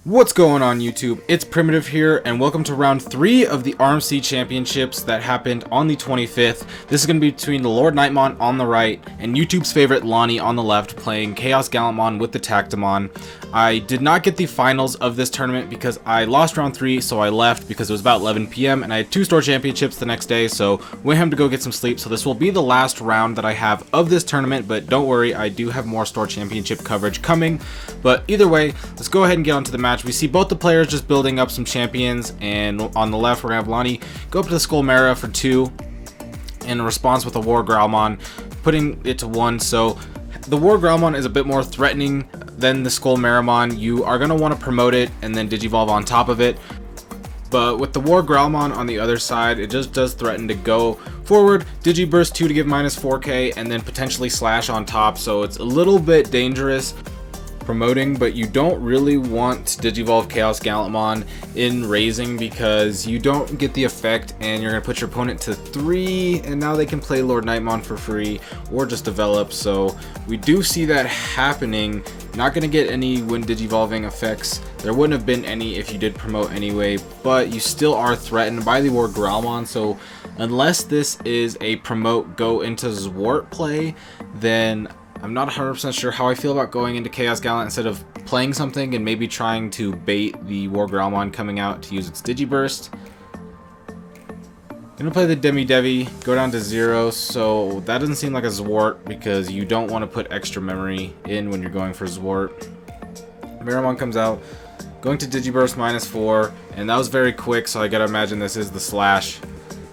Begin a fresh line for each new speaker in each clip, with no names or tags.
What's going on YouTube? It's Primitive here and welcome to round 3 of the RMC championships that happened on the 25th. This is going to be between the LordKnightmon on the right and YouTube's favorite Lonnie on the left playing ChaosGallantmon with the Tactimon. I did not get the finals of this tournament because I lost round 3, so I left because it was about 11 p.m. and I had 2 store championships the next day, so went home to go get some sleep. So this will be the last round that I have of this tournament, but don't worry, I do have more store championship coverage coming. But either way, let's go ahead and get onto the match. We see both the players just building up some champions, and on the left we're gonna have Lonnie go up to the Skullmera for 2 in response with a War Growlmon, putting it to 1. So the War Growlmon is a bit more threatening than the Skullmeramon. You are gonna want to promote it and then Digivolve on top of it. But with the War Growlmon on the other side, it just does threaten to go forward, Digiburst 2 to give minus 4k, and then potentially slash on top. So it's a little bit dangerous promoting, but you don't really want to Digivolve ChaosGallantmon in raising because you don't get the effect and you're going to put your opponent to 3, and now they can play LordKnightmon for free or just develop. So we do see that happening. Not going to get any when Digivolving effects. There wouldn't have been any if you did promote anyway, but you still are threatened by the War Growlmon. So unless this is a promote go into Zwart play, then I'm not 100% sure how I feel about going into ChaosGallant instead of playing something and maybe trying to bait the War Growlmon coming out to use its Digiburst. Gonna play the Demi-Devi, go down to 0, so that doesn't seem like a Zwart because you don't want to put extra memory in when you're going for Zwart. Meramon comes out, going to Digiburst minus 4, and that was very quick, so I gotta imagine this is the slash.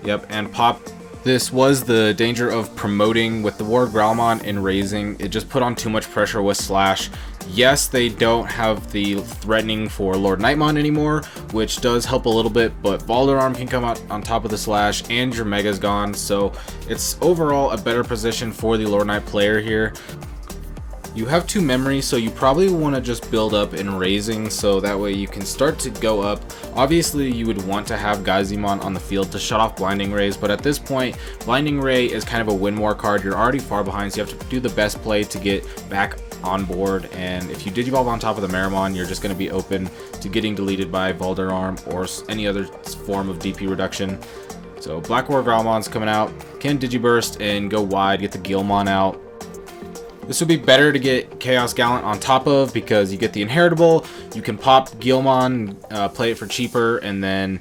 Yep, and pop. This was the danger of promoting with the War Growlmon and raising. It just put on too much pressure with slash. Yes, they don't have the threatening for LordKnightmon anymore, which does help a little bit, but Valdararm can come out on top of the slash and your Mega's gone, so it's overall a better position for the LordKnight player here. You have 2 memories, so you probably want to just build up in raising so that way you can start to go up. Obviously you would want to have Gaizimon on the field to shut off Blinding Rays, but at this point Blinding Ray is kind of a win more card. You're already far behind, so you have to do the best play to get back on board, and if you Digivolve on top of the Meramon, you're just going to be open to getting deleted by Valdararm or any other form of DP reduction. So Black War Growlmon's coming out, can Digiburst and go wide, get the Guilmon out. This would be better to get ChaosGallant on top of because you get the inheritable, you can pop Guilmon, play it for cheaper, and then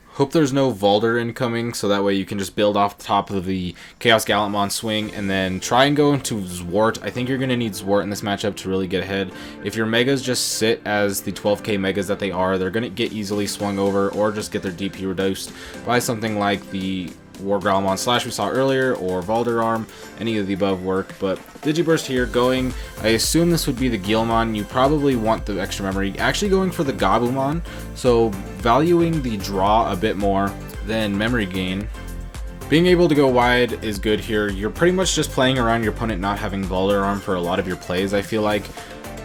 hope there's no Valder incoming, so that way you can just build off the top of the ChaosGallantmon swing and then try and go into Zwart. I think you're going to need Zwart in this matchup to really get ahead. If your Megas just sit as the 12k Megas that they are, they're going to get easily swung over or just get their DP reduced by something like the War Growlmon slash we saw earlier or Valdararm. Any of the above work, but Digiburst here going, I assume this would be the Guilmon. You probably want the extra memory, actually going for the Gabumon, so valuing the draw a bit more than memory gain. Being able to go wide is good here. You're pretty much just playing around your opponent not having Valdararm for a lot of your plays, I feel like,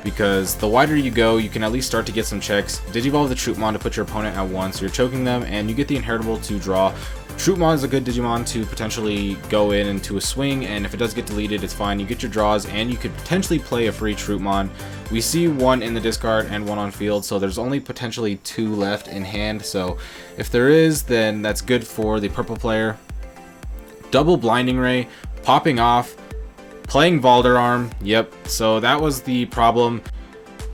because the wider you go, you can at least start to get some checks. Digivolve the Troopmon to put your opponent at 1, so you're choking them, and you get the inheritable to draw. Troopmon is a good Digimon to potentially go in into a swing, and if it does get deleted, it's fine. You get your draws, and you could potentially play a free Troopmon. We see 1 in the discard and 1 on field, so there's only potentially 2 left in hand. So if there is, then that's good for the purple player. Double Blinding Ray, popping off, playing Valdararm. Yep, so that was the problem.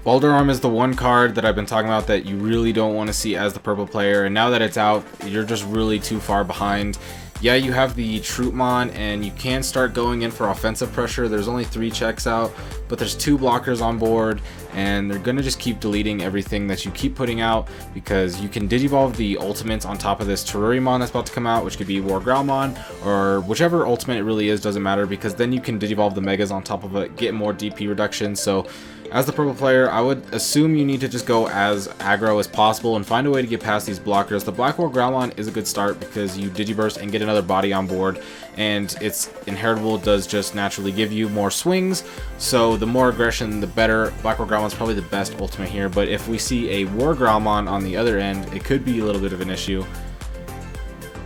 Valdararm is the one card that I've been talking about that you really don't want to see as the purple player, and now that it's out, you're just really too far behind. Yeah, you have the Troopmon, and you can start going in for offensive pressure. There's only 3 checks out, but there's 2 blockers on board, and they're going to just keep deleting everything that you keep putting out because you can Digivolve the ultimates on top of this Terurimon that's about to come out, which could be War Growlmon, or whichever ultimate it really is, doesn't matter, because then you can Digivolve the Megas on top of it, get more DP reduction. So as the purple player, I would assume you need to just go as aggro as possible and find a way to get past these blockers. The Black War Growlmon is a good start because you Digiburst and get another body on board, and its inheritable does just naturally give you more swings, so the more aggression the better. Black War Growlmon's probably the best ultimate here, but if we see a War Growlmon on the other end, it could be a little bit of an issue.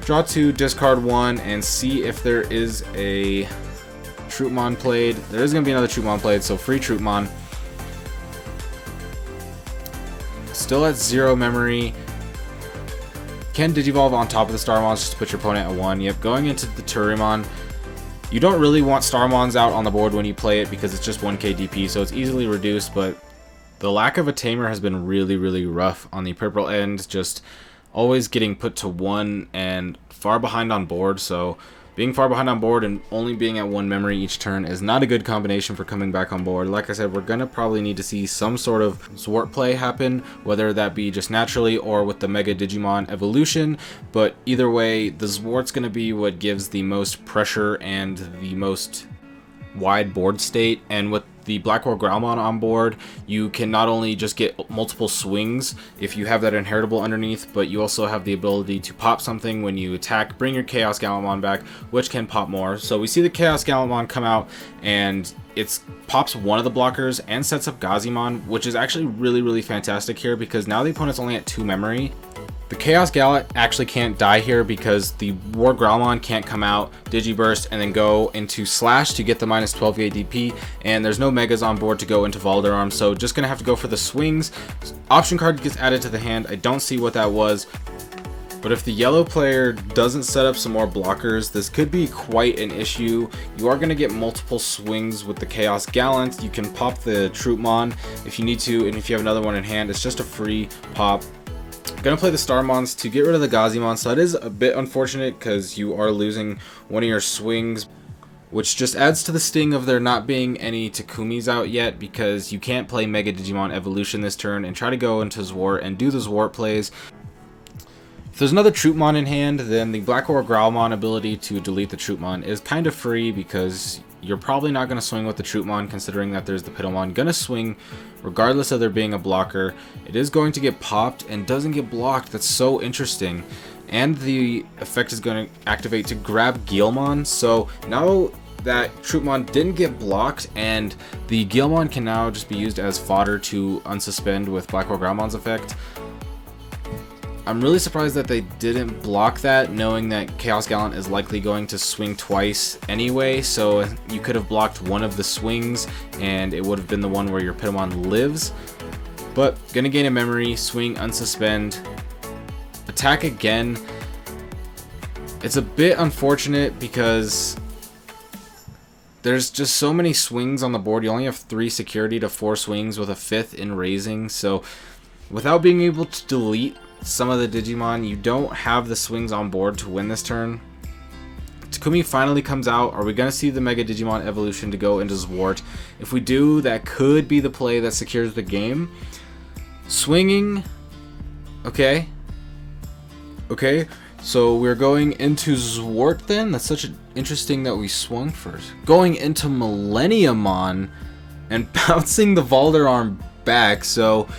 Draw 2, discard 1, and see if there is a Troopmon played. There is going to be another Troopmon played, so free Troopmon. Still at 0 memory. Can Digivolve on top of the Starmons just to put your opponent at 1. Yep, going into the Turimon. You don't really want Starmons out on the board when you play it because it's just 1k DP, so it's easily reduced, but the lack of a Tamer has been really, really rough on the purple end, just always getting put to 1 and far behind on board, so being far behind on board and only being at 1 memory each turn is not a good combination for coming back on board. Like I said, we're going to probably need to see some sort of Zwart play happen, whether that be just naturally or with the Mega Digimon evolution, but either way, the Zwart's going to be what gives the most pressure and the most wide board state, and with the BlackWarGrowlmon on board, you can not only just get multiple swings if you have that inheritable underneath, but you also have the ability to pop something when you attack, bring your ChaosGallantmon back, which can pop more. So we see the ChaosGallantmon come out, and it pops one of the blockers and sets up Gazimon, which is actually really, really fantastic here because now the opponent's only at 2 memory. The Chaos Gallant actually can't die here because the WarGrowlmon can't come out, Digiburst, and then go into Slash to get the minus 12 ADP, and there's no Megas on board to go into Valderarm, so just gonna have to go for the swings. Option card gets added to the hand. I don't see what that was, but if the yellow player doesn't set up some more blockers, this could be quite an issue. You are gonna get multiple swings with the Chaos Gallant. You can pop the Troopmon if you need to, and if you have another one in hand, it's just a free pop. Gonna play the Starmons to get rid of the Gazimon, so that is a bit unfortunate because you are losing one of your swings, which just adds to the sting of there not being any Takumis out yet because you can't play Mega Digimon Evolution this turn and try to go into Zwart and do the Zwart plays. If there's another Troopmon in hand, then the BlackWarGrowlmon ability to delete the Troopmon is kind of free because you're probably not going to swing with the Troopmon considering that there's the Piddlemon going to swing regardless of there being a blocker. It is going to get popped and doesn't get blocked. That's so interesting. And the effect is going to activate to grab Guilmon. So now that Troopmon didn't get blocked and the Guilmon can now just be used as fodder to unsuspend with BlackWarGrowlmon's effect. I'm really surprised that they didn't block that, knowing that Chaos Gallant is likely going to swing twice anyway, so you could have blocked one of the swings and it would have been the one where your Piddlemon lives. But gonna gain a memory, swing, unsuspend, attack again. It's a bit unfortunate because there's just so many swings on the board. You only have 3 security to 4 swings with a 5th in raising, so without being able to delete some of the Digimon, you don't have the swings on board to win this turn. Takumi finally comes out. Are we going to see the Mega Digimon evolution to go into Zwart? If we do, that could be the play that secures the game. Swinging. Okay. Okay. So we're going into Zwart then? That's such an interesting that we swung first. Going into Millenniumon and bouncing the Valderarm back. So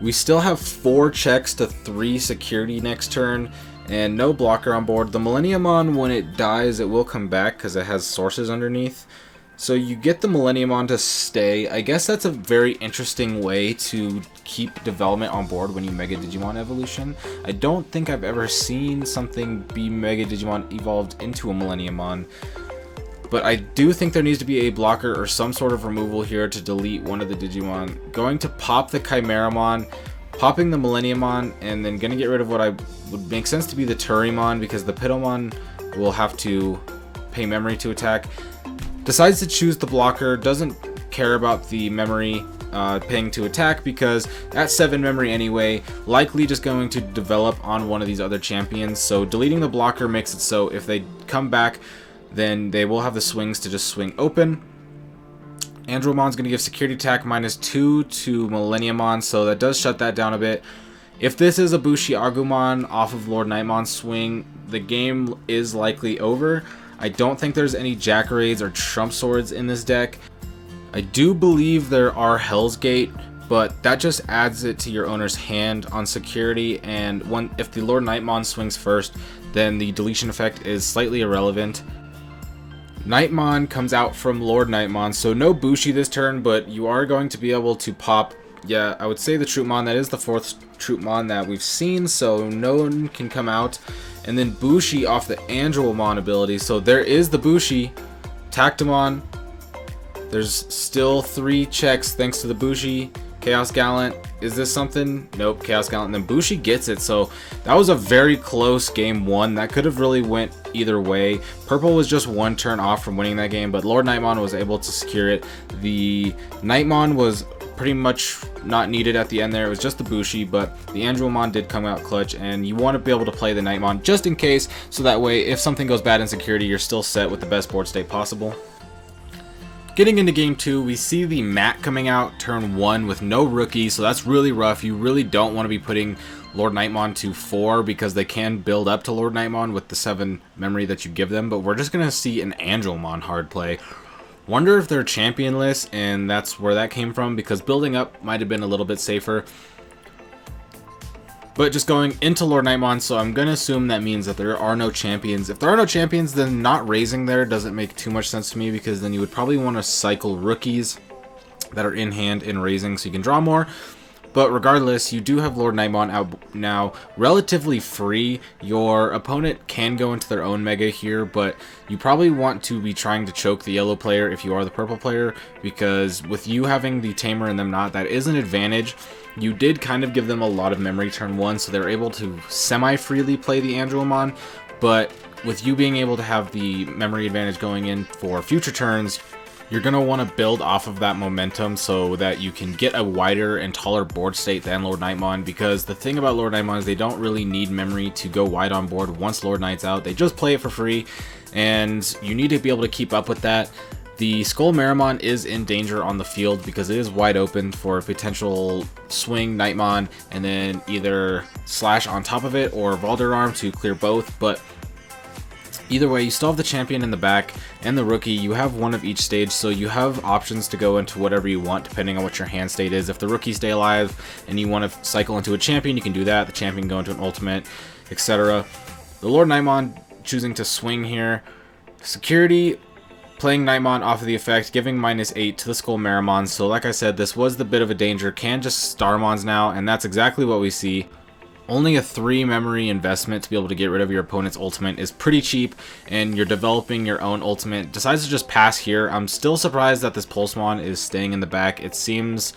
we still have 4 checks to 3 security next turn and no blocker on board. The Millenniumon, when it dies, it will come back because it has sources underneath. So you get the Millenniumon to stay. I guess that's a very interesting way to keep development on board when you Mega Digimon evolution. I don't think I've ever seen something be Mega Digimon evolved into a Millenniumon. But I do think there needs to be a blocker or some sort of removal here to delete one of the Digimon. Going to pop the Chimeramon, popping the Millenniumon, and then going to get rid of what I would make sense to be the Turimon because the Piddlemon will have to pay memory to attack. Decides to choose the blocker, doesn't care about the memory paying to attack because at 7 memory anyway, likely just going to develop on one of these other champions. So deleting the blocker makes it so if they come back, then they will have the swings to just swing open. Andromon's going to give security attack -2 to Millenniumon, so that does shut that down a bit. If this is a Bushi Agumon off of LordKnightmon's swing, the game is likely over. I don't think there's any Jackarades or Trump Swords in this deck. I do believe there are Hell's Gate, but that just adds it to your owner's hand on security, and if the LordKnightmon swings first, then the deletion effect is slightly irrelevant. Knightmon comes out from LordKnightmon, so no Bushi this turn, but you are going to be able to pop, yeah, I would say the Troopmon. That is the 4th Troopmon that we've seen, so no one can come out. And then Bushi off the Andromon ability, so there is the Bushi. Tactomon, there's still 3 checks thanks to the Bushi. Chaos Gallant, is this something? Nope, Chaos Gallant, and then Bushi gets it. So that was a very close game one. That could have really went either way. Purple was just one turn off from winning that game, but LordKnightmon was able to secure it. The Knightmon was pretty much not needed at the end there. It was just the Bushi, but the Angewomon did come out clutch, and you want to be able to play the Knightmon just in case, so that way if something goes bad in security, you're still set with the best board state possible. Getting into game 2, we see the mat coming out turn 1 with no rookie, so that's really rough. You really don't want to be putting LordKnightmon to 4 because they can build up to LordKnightmon with the 7 memory that you give them, but we're just going to see an Angewomon hard play. Wonder if they're championless, and that's where that came from, because building up might have been a little bit safer. But just going into LordKnightmon, so I'm going to assume that means that there are no champions. If there are no champions, then not raising there doesn't make too much sense to me, because then you would probably want to cycle rookies that are in hand in raising so you can draw more. But regardless, you do have LordKnightmon out now relatively free. Your opponent can go into their own mega here, but you probably want to be trying to choke the yellow player if you are the purple player, because with you having the tamer and them not, that is an advantage. You did kind of give them a lot of memory turn 1, so they're able to semi-freely play the Angewomon, but with you being able to have the memory advantage going in for future turns, you're going to want to build off of that momentum so that you can get a wider and taller board state than LordKnightmon, because the thing about LordKnightmon is they don't really need memory to go wide on board once Lord Knight's out. They just play it for free, and you need to be able to keep up with that. The Skull Meramon is in danger on the field because it is wide open for a potential swing Knightmon and then either slash on top of it or Valderarm to clear both, but either way, you still have the champion in the back and the rookie. You have one of each stage, so you have options to go into whatever you want depending on what your hand state is. If the rookie stay alive and you want to cycle into a champion, you can do that. The champion can go into an ultimate, etc. The LordKnightmon choosing to swing here. Security, playing Knightmon off of the effect, giving -8 to the Skull Meramon. So like I said, this was the bit of a danger. Can just Starmons now, and that's exactly what we see. Only a 3 memory investment to be able to get rid of your opponent's ultimate is pretty cheap, and you're developing your own ultimate. Decides to just pass here. I'm still surprised that this Pulsemon is staying in the back. It seems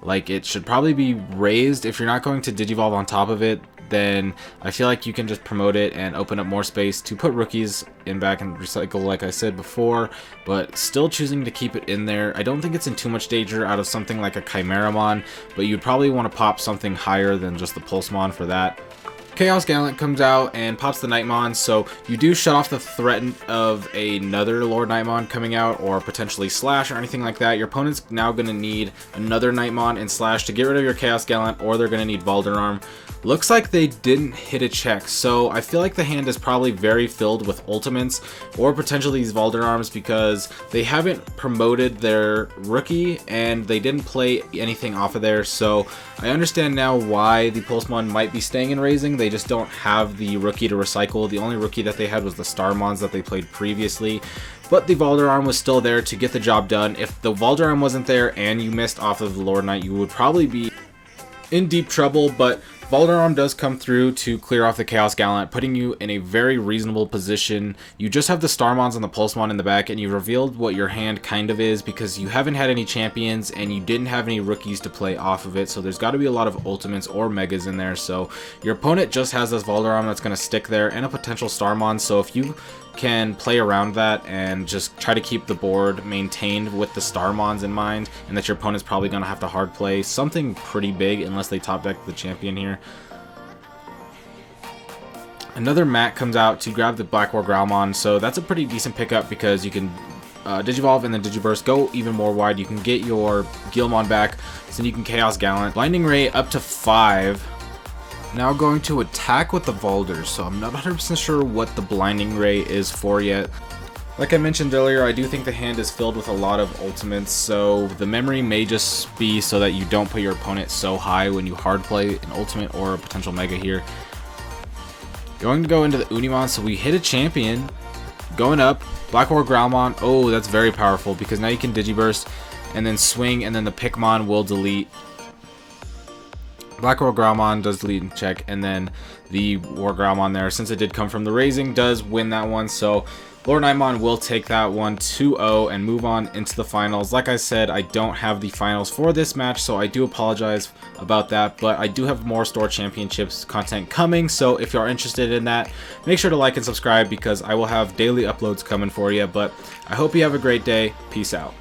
like it should probably be raised. If you're not going to Digivolve on top of it, then I feel like you can just promote it and open up more space to put rookies in back and recycle like I said before, but still choosing to keep it in there. I don't think it's in too much danger out of something like a Chimeramon, but you'd probably want to pop something higher than just the Pulsemon for that. Chaos Gallant comes out and pops the Knightmon, so you do shut off the threat of another LordKnightmon coming out or potentially Slash or anything like that. Your opponent's now going to need another Knightmon and Slash to get rid of your Chaos Gallant, or they're going to need Valderarm. Looks like they didn't hit a check, so I feel like the hand is probably very filled with ultimates or potentially these Valderarms because they haven't promoted their rookie and they didn't play anything off of there. So I understand now why the Pulsemon might be staying in raising. They just don't have the rookie to recycle. The only rookie that they had was the Starmons that they played previously, but the Valderarm was still there to get the job done. If the Valderarm wasn't there and you missed off of the Lord Knight, you would probably be in deep trouble, but Valderarm does come through to clear off the Chaos Gallant, putting you in a very reasonable position. You just have the Starmons and the Pulsemon in the back, and you've revealed what your hand kind of is because you haven't had any champions and you didn't have any rookies to play off of it, so there's got to be a lot of ultimates or megas in there. So your opponent just has this Valderarm that's going to stick there and a potential Starmon, so if you can play around that and just try to keep the board maintained with the Starmons in mind, and that your opponent's probably going to have to hard play something pretty big unless they top deck the champion here. Another mat comes out to grab the Black War Growlmon, so that's a pretty decent pickup because you can Digivolve and then Digiburst, go even more wide. You can get your Guilmon back, so then you can Chaos Gallant. Blinding Ray up to 5. Now going to attack with the Valders, so I'm not 100% sure what the Blinding Ray is for yet. Like I mentioned earlier, I do think the hand is filled with a lot of ultimates, so the memory may just be so that you don't put your opponent so high when you hard play an ultimate or a potential mega here. Going to go into the Unimon, so we hit a champion. Going up, Black War Growlmon. Oh, that's very powerful because now you can Digiburst and then swing, and then the Pikmon will delete. Black War Growlmon does delete and check, and then the War Growlmon there, since it did come from the raising, does win that one. So LordKnightmon will take that one 2-0 and move on into the finals. Like I said, I don't have the finals for this match, so I do apologize about that, but I do have more store championships content coming, so if you are interested in that, make sure to like and subscribe because I will have daily uploads coming for you. But I hope you have a great day. Peace out.